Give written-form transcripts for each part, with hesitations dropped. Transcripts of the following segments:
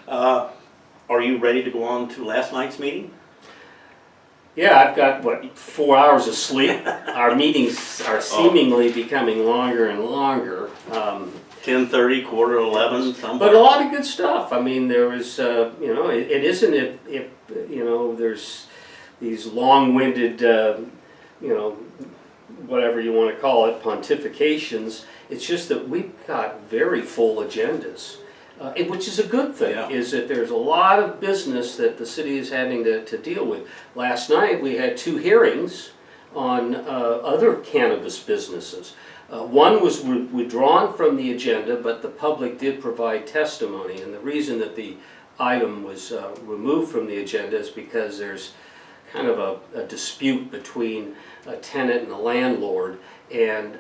Are you ready to go on to last night's meeting? Yeah, I've got, what, 4 hours of sleep. Our meetings are seemingly becoming longer and longer. 10:30, quarter 11, somewhere. But a lot of good stuff. I mean, there was, you know, it isn't if, you know, there's these long-winded, you know, whatever you want to call it, pontifications. It's just that we've got very full agendas. Which is a good thing, Yeah. is that there's a lot of business that the city is having to deal with. Last night we had 2 hearings on other cannabis businesses. One was withdrawn from the agenda, but the public did provide testimony, and the reason that the item was removed from the agenda is because there's kind of a dispute between a tenant and a landlord, and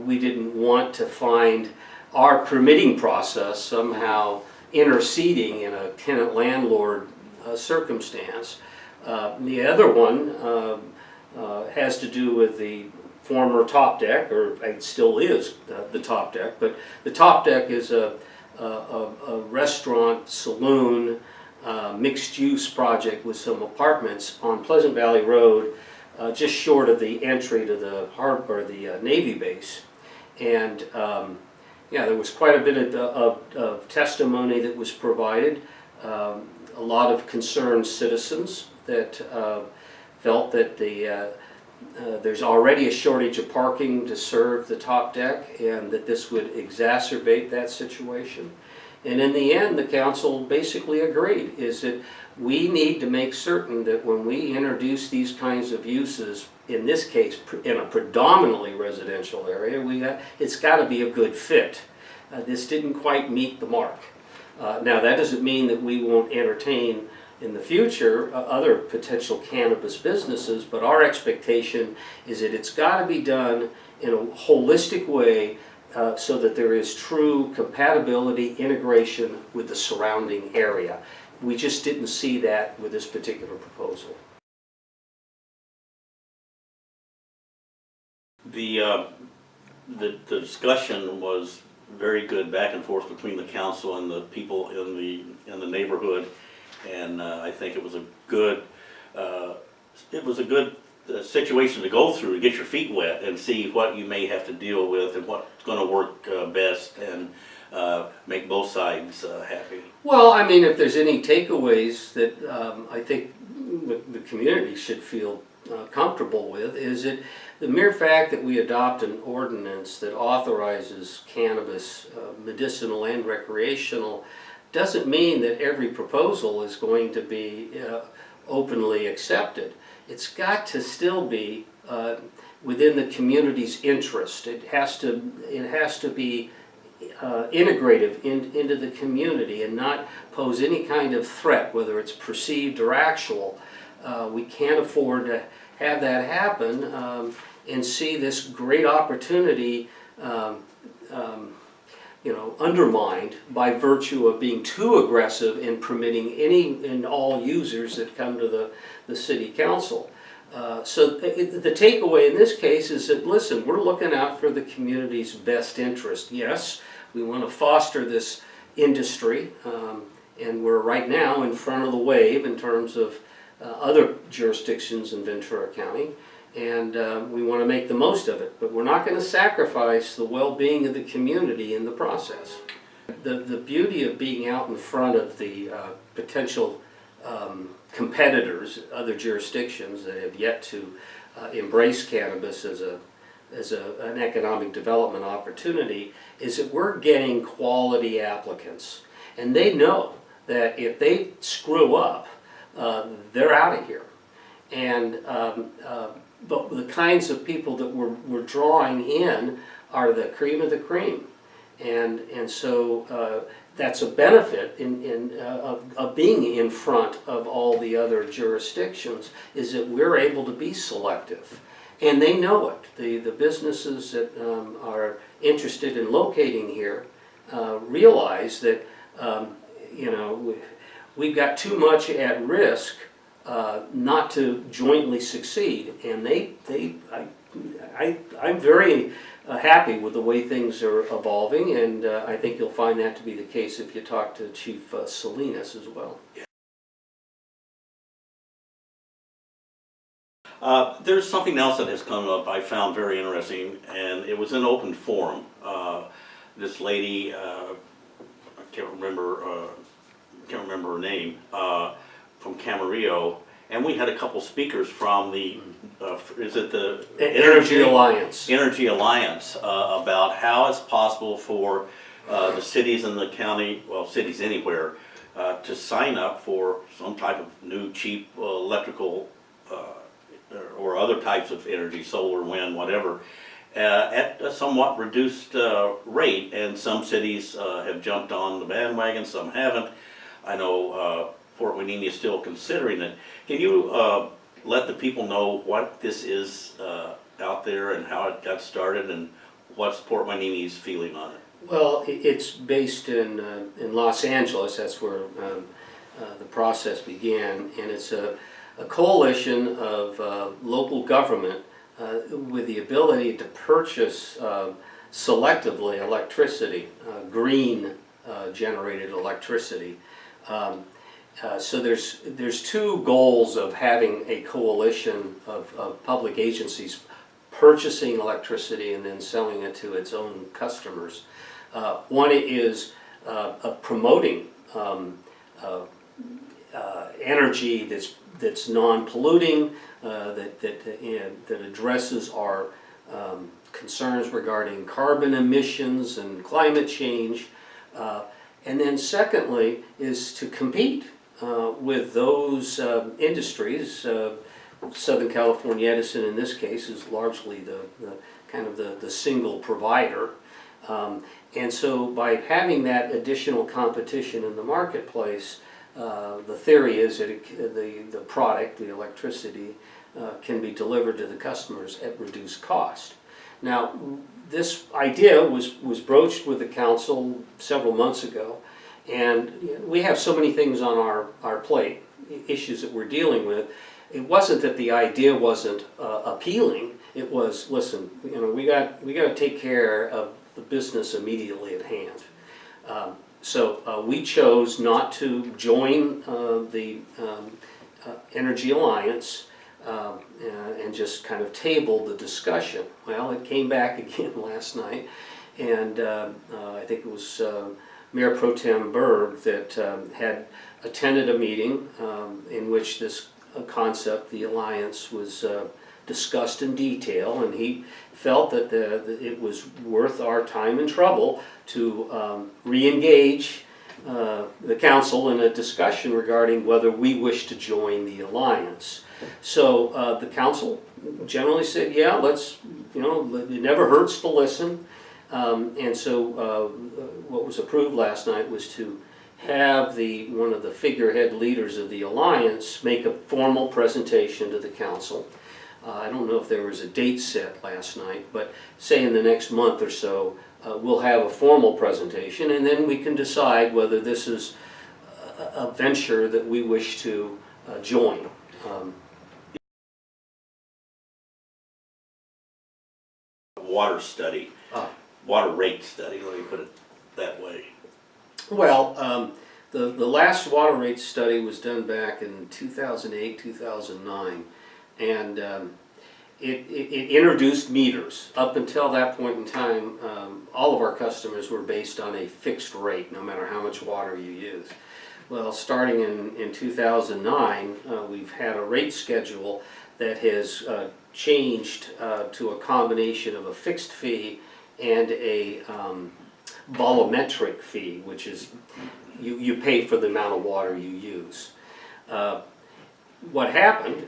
we didn't want to find our permitting process somehow interceding in a tenant-landlord circumstance. The other one has to do with the former Top Deck, or it still is the Top Deck, but the Top Deck is a restaurant, saloon, mixed-use project with some apartments on Pleasant Valley Road, just short of the entry to the harbor, the Navy base. And yeah, there was quite a bit of testimony that was provided. A lot of concerned citizens that felt that there's already a shortage of parking to serve the Top Deck, and that this would exacerbate that situation. And in the end, the council basically agreed, is that we need to make certain that when we introduce these kinds of uses, in this case in a predominantly residential area, it's got to be a good fit. This didn't quite meet the mark. Now that doesn't mean that we won't entertain in the future other potential cannabis businesses, but our expectation is that it's got to be done in a holistic way, so that there is true compatibility, integration with the surrounding area. We just didn't see that with this particular proposal. The discussion was very good, back and forth between the council and the people in the neighborhood, and I think it was a good situation to go through, to get your feet wet and see what you may have to deal with and what's going to work best, and make both sides happy. Well, I mean, if there's any takeaways that I think the community should feel comfortable with, is that the mere fact that we adopt an ordinance that authorizes cannabis, medicinal and recreational, doesn't mean that every proposal is going to be openly accepted. It's got to still be within the community's interest. It has to be integrative into the community and not pose any kind of threat, whether it's perceived or actual. We can't afford to have that happen and see this great opportunity you know, undermined by virtue of being too aggressive in permitting any and all users that come to the city council. So the takeaway in this case is that, listen, we're looking out for the community's best interest. Yes, we want to foster this industry, and we're right now in front of the wave in terms of other jurisdictions in Ventura County, and we want to make the most of it, but we're not going to sacrifice the well-being of the community in the process. The beauty of being out in front of the potential competitors, other jurisdictions that have yet to embrace cannabis as an economic development opportunity, is that we're getting quality applicants, and they know that if they screw up, they're out of here. And but the kinds of people that we're drawing in are the cream of the cream, and so that's a benefit of being in front of all the other jurisdictions, is that we're able to be selective, and they know it. The businesses that are interested in locating here realize that you know, we've got too much at risk not to jointly succeed, and I'm very happy with the way things are evolving, and I think you'll find that to be the case if you talk to Chief Salinas as well. There's something else that has come up I found very interesting, and it was an open forum. This lady, I can't remember her name, from Camarillo, and we had a couple speakers from the, is it the Energy Alliance. Energy Alliance, about how it's possible for the cities in the county, well, cities anywhere, to sign up for some type of new cheap electrical or other types of energy, solar, wind, whatever, at a somewhat reduced rate. And some cities have jumped on the bandwagon, some haven't. I know Port Hueneme is still considering it. Can you let the people know what this is out there and how it got started and what's Port Hueneme's feeling on it? Well, it's based in Los Angeles. That's where the process began, and it's a coalition of local government with the ability to purchase selectively electricity, green generated electricity. So there's two goals of having a coalition of public agencies purchasing electricity and then selling it to its own customers. One is promoting energy that's non-polluting, that addresses our concerns regarding carbon emissions and climate change. And then secondly is to compete with those industries. Southern California Edison in this case is largely the kind of the single provider. And so by having that additional competition in the marketplace, the theory is that the product, the electricity, can be delivered to the customers at reduced cost. Now, this idea was broached with the council several months ago, and we have so many things on our plate, issues that we're dealing with. It wasn't that the idea wasn't appealing. It was, listen, we got to take care of the business immediately at hand. So we chose not to join the Energy Alliance and just kind of tabled the discussion. Well, it came back again last night, and I think it was Mayor Pro Tem Berg that had attended a meeting in which this concept, the alliance, was discussed in detail, and he felt that it was worth our time and trouble to re-engage the council in a discussion regarding whether we wish to join the alliance. So the council generally said, yeah, let's, it never hurts to listen. And so what was approved last night was to have one of the figurehead leaders of the alliance make a formal presentation to the council. I don't know if there was a date set last night, but say in the next month or so, we'll have a formal presentation, and then we can decide whether this is a venture that we wish to join. Water study, water rate study, let me put it that way. Well, the last water rate study was done back in 2008, 2009, and it introduced meters. Up until that point in time, all of our customers were based on a fixed rate, no matter how much water you use. Well, starting in 2009, we've had a rate schedule that has changed to a combination of a fixed fee and a volumetric fee, which is you pay for the amount of water you use. What happened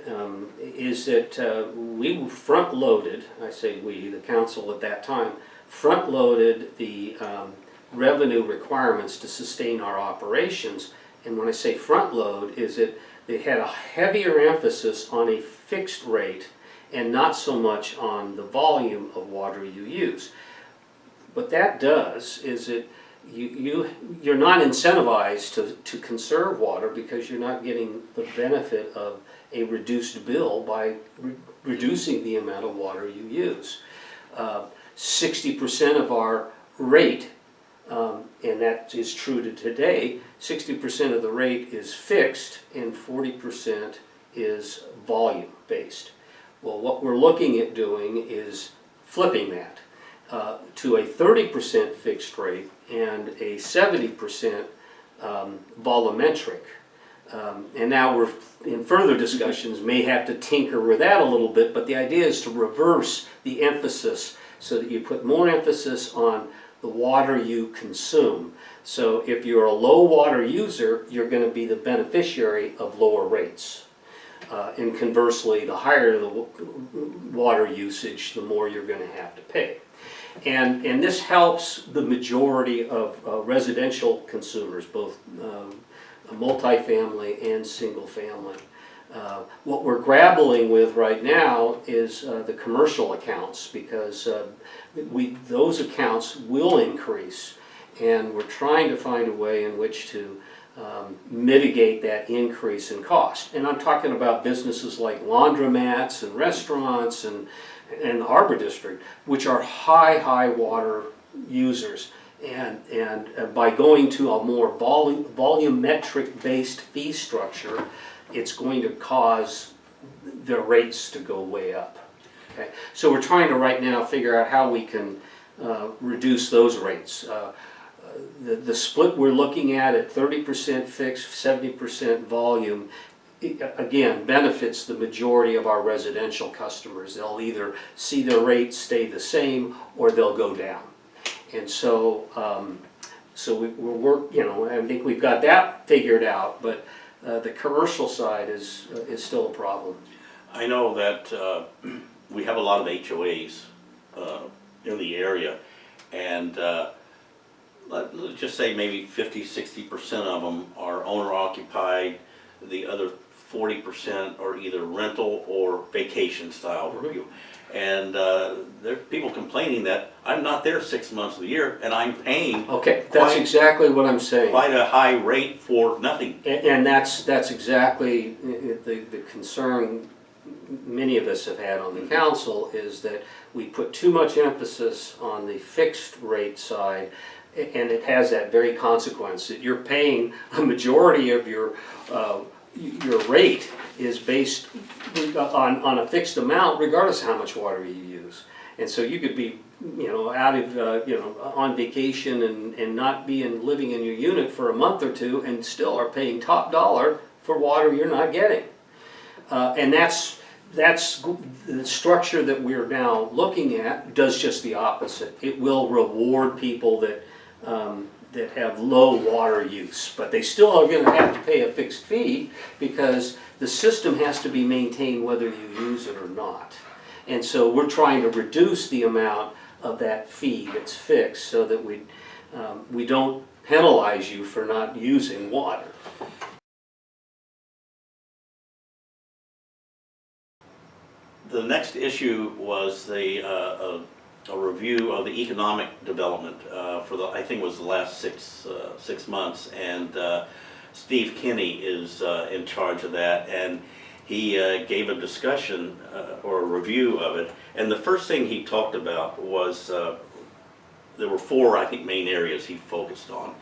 is that we front-loaded, I say we, the council at that time, front-loaded the revenue requirements to sustain our operations. And when I say front-load, is that they had a heavier emphasis on a fixed rate and not so much on the volume of water you use. What that does is that you're not incentivized to conserve water because you're not getting the benefit of a reduced bill by reducing the amount of water you use. 60% of our rate, and that is true to today, 60% of the rate is fixed and 40% is volume based. Well, what we're looking at doing is flipping that to a 30% fixed rate and a 70% volumetric. And now we're in further discussions, may have to tinker with that a little bit, but the idea is to reverse the emphasis so that you put more emphasis on the water you consume. So if you're a low water user, you're going to be the beneficiary of lower rates. And conversely, the higher the water usage, the more you're going to have to pay. And this helps the majority of residential consumers, both multifamily and single family. What we're grappling with right now is the commercial accounts, because those accounts will increase, and we're trying to find a way in which to mitigate that increase in cost. And I'm talking about businesses like laundromats and restaurants and the Harbor District, which are high water users. And by going to a more volumetric based fee structure, it's going to cause the rates to go way up. Okay? So we're trying to right now figure out how we can reduce those rates. The split we're looking at 30% fixed, 70% volume, again, benefits the majority of our residential customers. They'll either see their rates stay the same or they'll go down. And so, I think we've got that figured out, but the commercial side is still a problem. I know that we have a lot of HOAs in the area, and let's just say maybe 50–60% of them are owner occupied. The other 40% are either rental or vacation style review. And there are people complaining that I'm not there 6 months of the year and I'm paying that's exactly what I'm saying. Quite a high rate for nothing. And that's exactly the concern many of us have had on the council, is that we put too much emphasis on the fixed rate side, and it has that very consequence that you're paying a majority of your rate is based on a fixed amount regardless of how much water you use. And so you could be out of on vacation and not living in your unit for a month or two and still are paying top dollar for water you're not getting. And that's the structure that we're now looking at does just the opposite. It will reward people that have low water use, but they still are going to have to pay a fixed fee because the system has to be maintained whether you use it or not. And so we're trying to reduce the amount of that fee that's fixed so that we don't penalize you for not using water. The next issue was a review of the economic development for I think it was the last six months, and Steve Kinney is in charge of that, and he gave a discussion or a review of it. And the first thing he talked about was there were four, I think, main areas he focused on.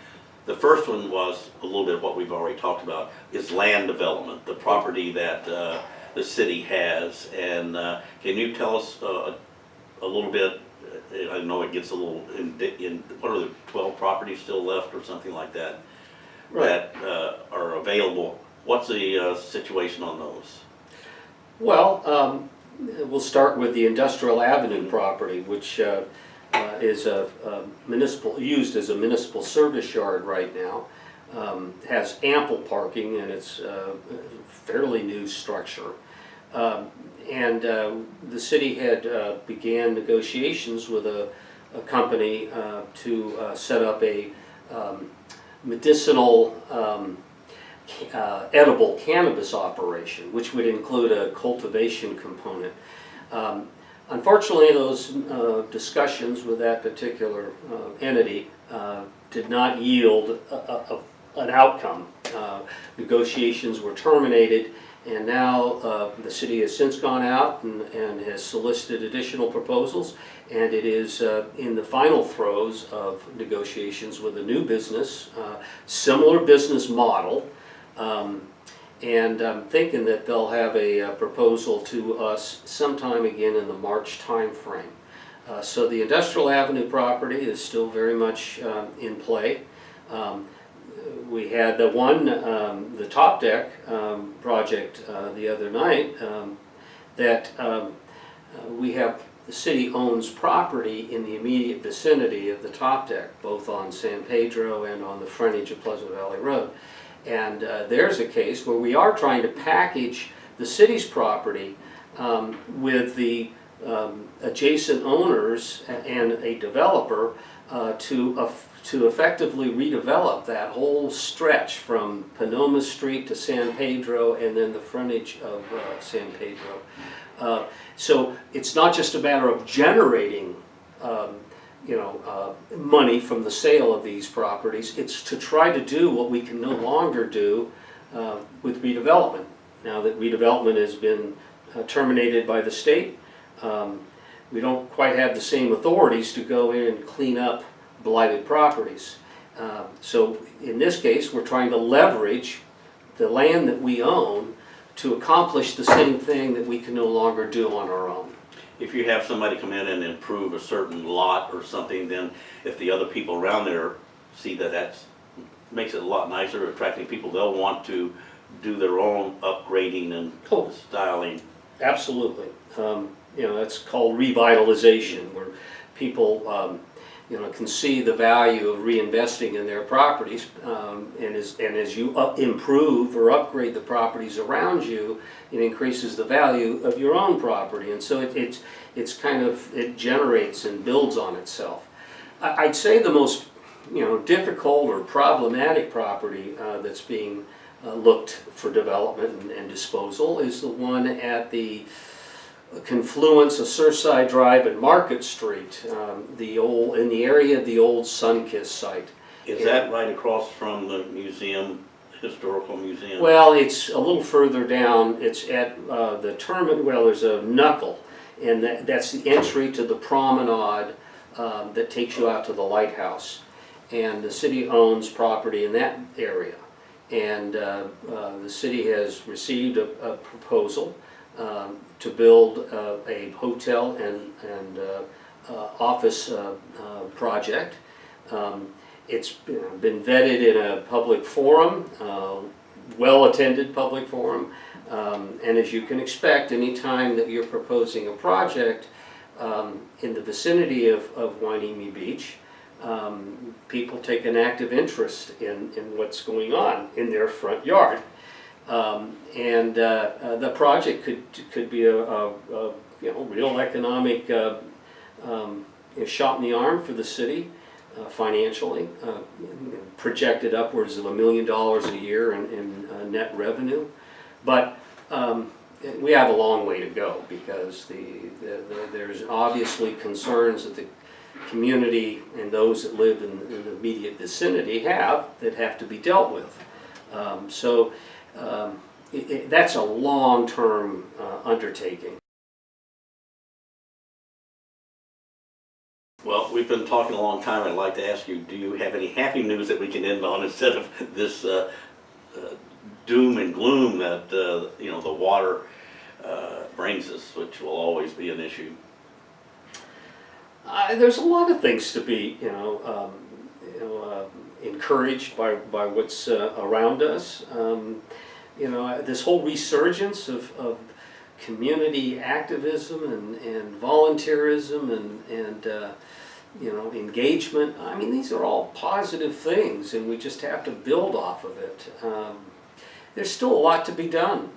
The first one was a little bit of what we've already talked about, is land development, the property that the city has. And can you tell us a little bit? I know it gets a little in what are the 12 properties still left or something like that, right, that are available. What's the situation on those? Well, we'll start with the Industrial Avenue property, which is used as a municipal service yard right now. Has ample parking, and it's a fairly new structure. And the city had began negotiations with a company to set up a medicinal edible cannabis operation, which would include a cultivation component. Unfortunately, those discussions with that particular entity did not yield an outcome. Negotiations were terminated, And now the city has since gone out and has solicited additional proposals, and it is in the final throes of negotiations with a new business, similar business model. And I'm thinking that they'll have a proposal to us sometime again in the March timeframe. So the Industrial Avenue property is still very much in play. We had the top deck project the other night that the city owns property in the immediate vicinity of the top deck, both on San Pedro and on the frontage of Pleasant Valley Road. And there's a case where we are trying to package the city's property with the adjacent owners and a developer to effectively redevelop that whole stretch from Panoma Street to San Pedro and then the frontage of San Pedro. So it's not just a matter of generating money from the sale of these properties. It's to try to do what we can no longer do with redevelopment. Now that redevelopment has been terminated by the state, we don't quite have the same authorities to go in and clean up blighted properties. So in this case, we're trying to leverage the land that we own to accomplish the same thing that we can no longer do on our own. If you have somebody come in and improve a certain lot or something, then if the other people around there see that makes it a lot nicer, attracting people, they'll want to do their own upgrading and styling. Absolutely. That's called revitalization, where people can see the value of reinvesting in their properties, and as you improve or upgrade the properties around you, it increases the value of your own property, and so it generates and builds on itself. I'd say the most difficult or problematic property that's being looked for development and disposal is the one at the confluence of Surfside Drive and Market Street, in the area of the old Sunkist site. Is that right across from the museum, historical museum? Well, it's a little further down. It's at the terminal. Well, there's a knuckle, and that's the entry to the promenade that takes you out to the lighthouse. And the city owns property in that area, and the city has received a proposal to build a hotel and office project. It's been vetted in a public forum, well-attended public forum, and as you can expect, any time that you're proposing a project in the vicinity of Hueneme Beach, people take an active interest in what's going on in their front yard. The project could be a real economic shot in the arm for the city financially, projected upwards of $1 million a year in net revenue. But we have a long way to go, because there's obviously concerns that the community and those that live in the immediate vicinity have to be dealt with. That's a long-term undertaking. Well, we've been talking a long time. I'd like to ask you, do you have any happy news that we can end on instead of this doom and gloom that the water brings us, which will always be an issue? There's a lot of things to be, encouraged by what's around us. This whole resurgence of community activism and volunteerism and engagement. I mean, these are all positive things, and we just have to build off of it. There's still a lot to be done.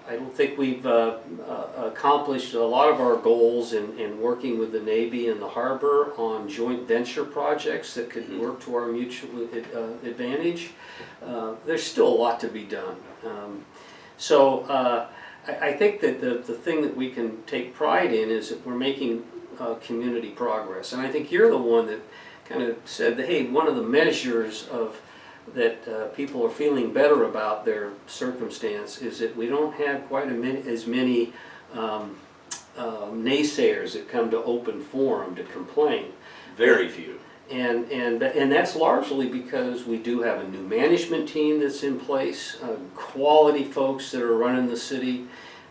I don't think we've accomplished a lot of our goals in working with the Navy and the Harbor on joint venture projects that could work to our mutual advantage. There's still a lot to be done. I think that the thing that we can take pride in is that we're making community progress. And I think you're the one that kind of said that, hey, one of the measures of that people are feeling better about their circumstance is that we don't have quite as many naysayers that come to open forum to complain. Very few. And that's largely because we do have a new management team that's in place, quality folks that are running the city,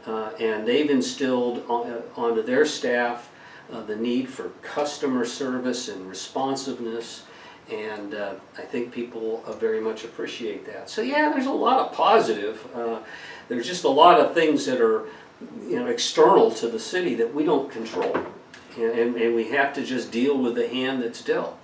and they've instilled onto their staff the need for customer service and responsiveness, and I think people very much appreciate that. So yeah, there's a lot of positive. There's just a lot of things that are, you know, external to the city that we don't control, and we have to just deal with the hand that's dealt.